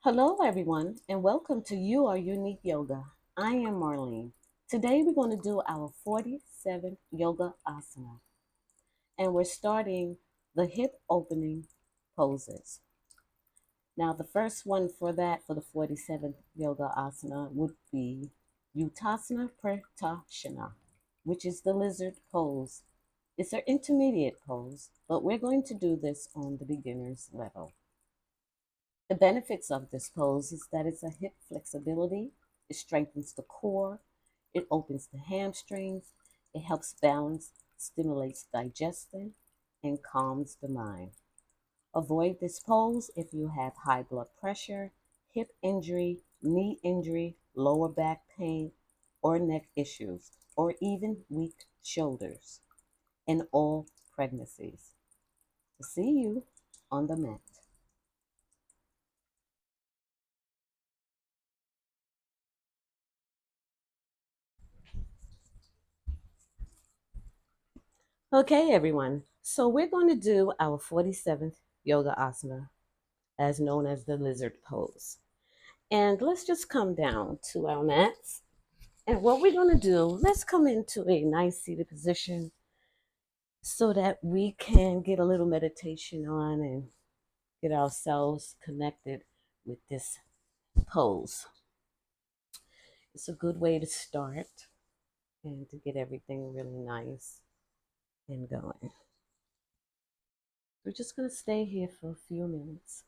Hello, everyone, and welcome to You Are Unique Yoga. I am Marlene. Today, we're going to do our 47th Yoga Asana, and we're starting the hip opening poses. Now, the first one for the 47th Yoga Asana, would be Uttasana Pristhasana, which is the lizard pose. It's an intermediate pose, but we're going to do this on the beginner's level. The benefits of this pose is that it's a hip flexibility, it strengthens the core, it opens the hamstrings, it helps balance, stimulates digestion, and calms the mind. Avoid this pose if you have high blood pressure, hip injury, knee injury, lower back pain, or neck issues, or even weak shoulders, and all pregnancies. To see you on the mat. Okay, everyone. So we're going to do our 47th yoga asana, as known as the lizard pose. And let's just come down to our mats. And what we're going to do, let's come into a nice seated position so that we can get a little meditation on and get ourselves connected with this pose. It's a good way to start and to get everything really nice and going. We're just going to stay here for a few minutes.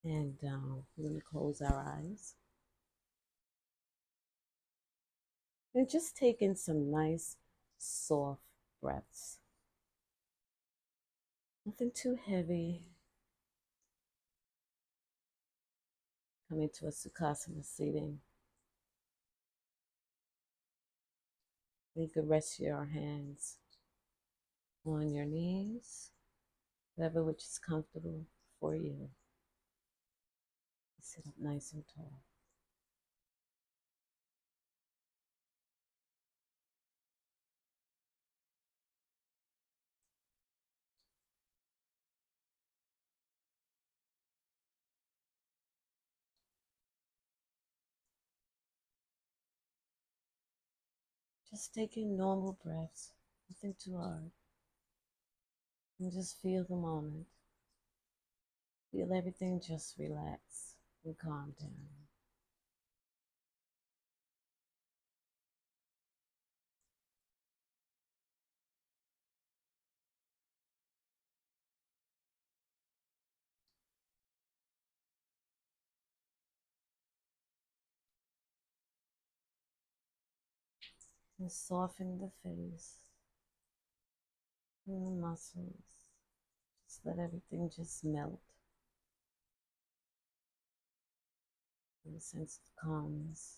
And we're going to close our eyes and just take in some nice, soft breaths. Nothing too heavy. Come into a Sukhasana seating. You can rest your hands on your knees, whatever which is comfortable for you. Sit up nice and tall. Just taking normal breaths, nothing too hard. And just feel the moment. Feel everything just relax and calm down. And soften the face and the muscles. Just let everything just melt in a sense of calmness.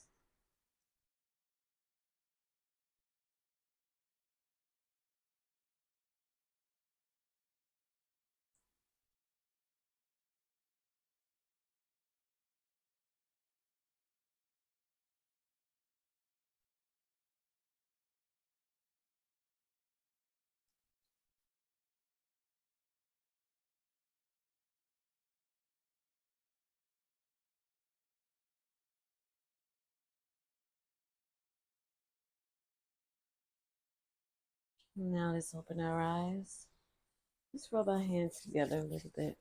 Now let's open our eyes. Let's rub our hands together a little bit.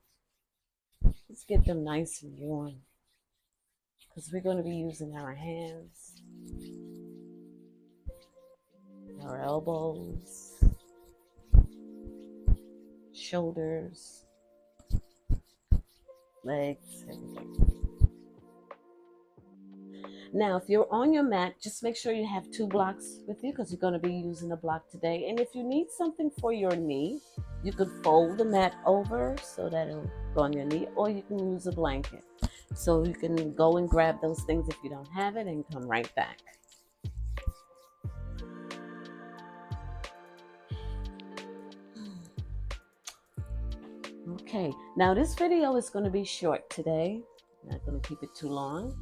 Let's get them nice and warm because we're going to be using our hands, our elbows, shoulders, legs, everything. Now, if you're on your mat, just make sure you have two blocks with you because you're going to be using a block today. And if you need something for your knee, you could fold the mat over so that it'll go on your knee, or you can use a blanket. So you can go and grab those things if you don't have it and come right back. Okay, now this video is going to be short today. I'm not going to keep it too long,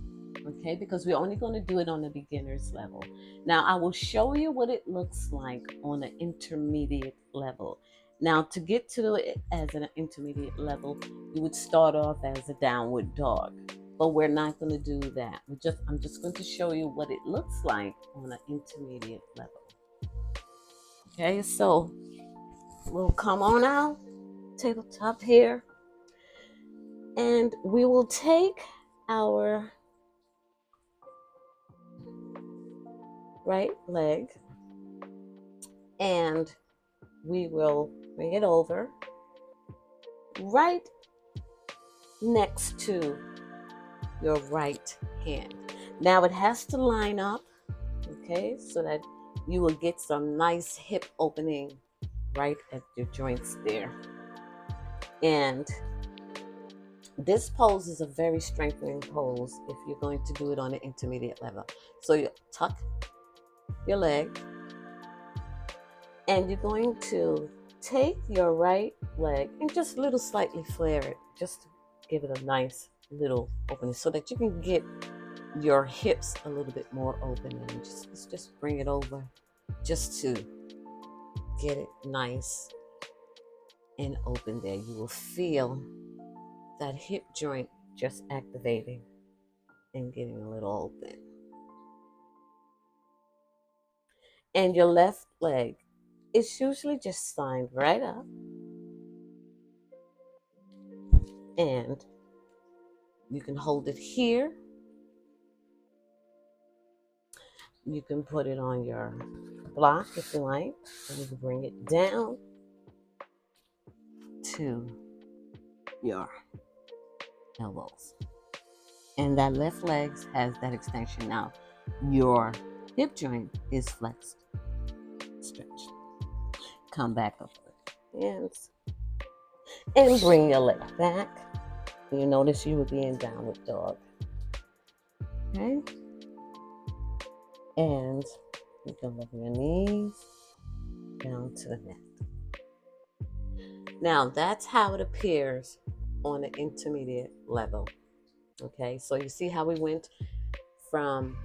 okay, because we're only going to do it on the beginner's level. Now, I will show you what it looks like on an intermediate level. Now, to get to it as an intermediate level, you would start off as a downward dog, but we're not going to do that. I'm just going to show you what it looks like on an intermediate level. Okay, so we'll come on out, tabletop here, and we will take our right leg and we will bring it over right next to your right hand. Now it has to line up, okay, so that you will get some nice hip opening right at your joints there. And this pose is a very strengthening pose if you're going to do it on an intermediate level. So you tuck your leg and you're going to take your right leg and just a little slightly flare it, just to give it a nice little opening so that you can get your hips a little bit more open. And let's just bring it over just to get it nice and open there. You will feel that hip joint just activating and getting a little open. And your left leg is usually just lined right up. And you can hold it here. You can put it on your block if you like. And you can bring it down to your elbows. And that left leg has that extension. Now, your hip joint is flexed. Stretch. Come back up with hands. And bring your leg back. You notice you would be in downward dog. Okay? And you can lower your knees down to the neck. Now, that's how it appears on an intermediate level. Okay, so you see how we went from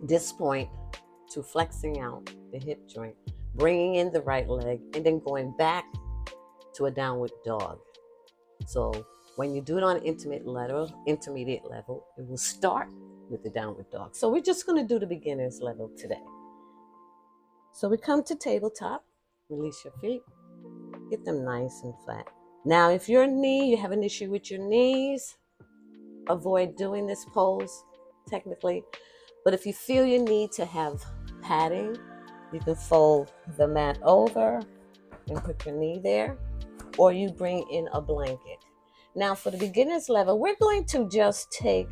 this point to flexing out the hip joint, bringing in the right leg, and then going back to a downward dog. So when you do it on an intermediate level, it will start with the downward dog. So we're just going to do the beginner's level today. So we come to tabletop, release your feet, get them nice and flat. Now, if you have an issue with your knees, avoid doing this pose technically. But if you feel you need to have padding, you can fold the mat over and put your knee there, or you bring in a blanket. Now, for the beginner's level, we're going to just take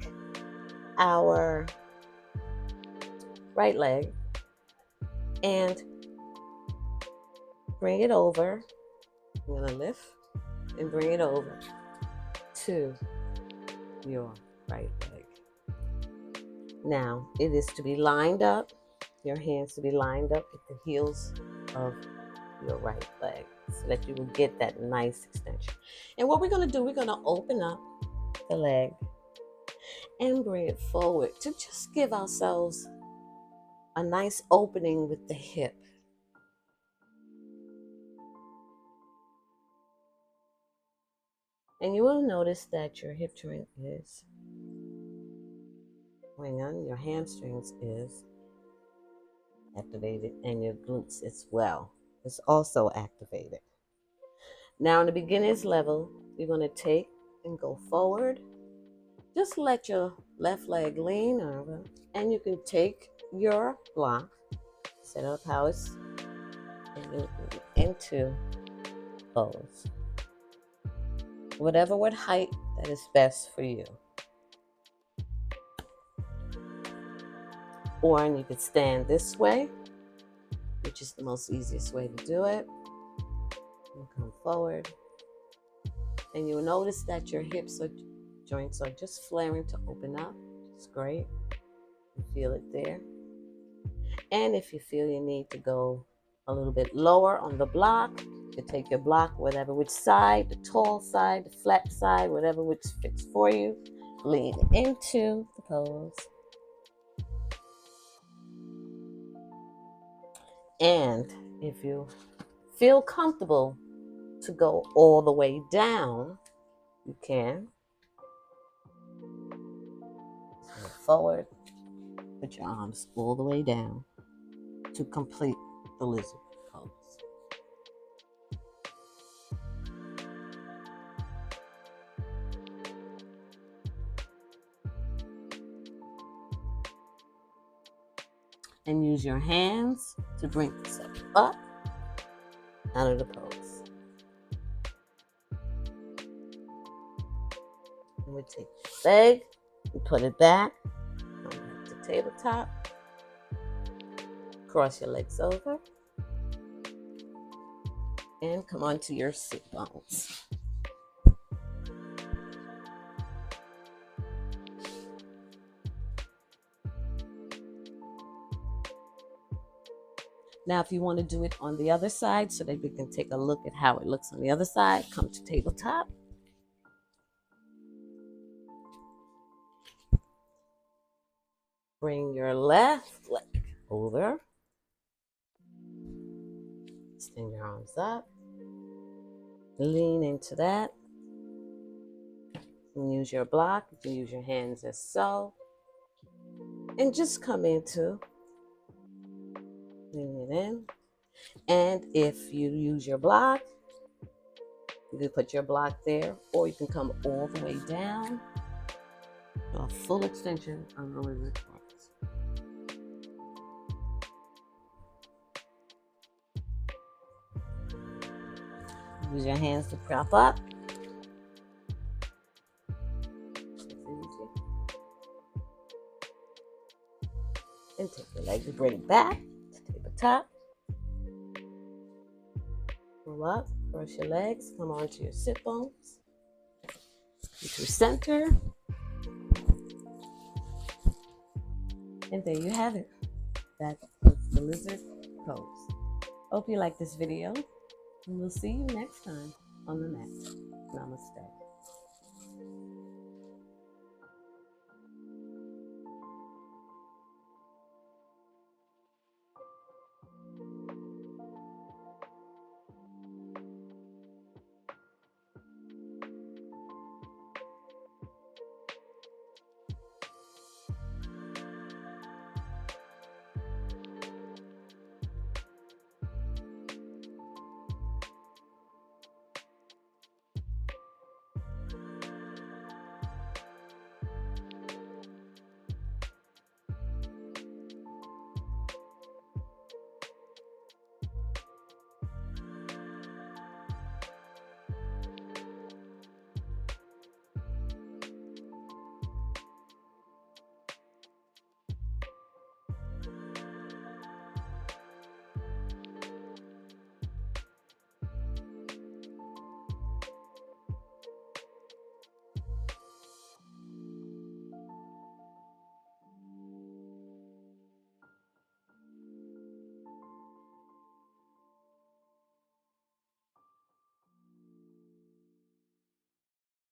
our right leg and bring it over. I'm going to lift and bring it over to your right leg. Now, it is to be lined up, your hands to be lined up with the heels of your right leg so that you will get that nice extension. And what we're going to do, we're going to open up the leg and bring it forward to just give ourselves a nice opening with the hip. And you will notice that your hip joint is going on, your hamstrings is activated, and your glutes as well is also activated. Now, in the beginner's level, you're going to take and go forward. Just let your left leg lean over, and you can take your block, set up how it's into pose. Whatever what height that is best for you. Or you could stand this way, which is the most easiest way to do it. You come forward, and you'll notice that your joints are just flaring to open up. It's great. You feel it there. And if you feel you need to go a little bit lower on the block, you take your block, whatever which side, the tall side, the flat side, whatever which fits for you. Lean into the pose. And if you feel comfortable to go all the way down, you can. Go forward, put your arms all the way down to complete the lizard pose. And use your hands to bring yourself up out of the pose. And we take the leg and put it back. Come back to tabletop. Cross your legs over. And come onto your sit bones. Now, if you want to do it on the other side so that we can take a look at how it looks on the other side, come to tabletop. Bring your left leg over. Extend your arms up. Lean into that. And use your block. You can use your hands as so. And just come into lean it in. And if you use your block, you can put your block there, or you can come all the way down. A full extension of the lizard pose. Use your hands to prop up. And take your legs, bring it back to tabletop. Pull up, cross your legs, come onto your sit bones. Get your center. And there you have it. That's the lizard pose. Hope you like this video. And we'll see you next time on the mat. Namaste.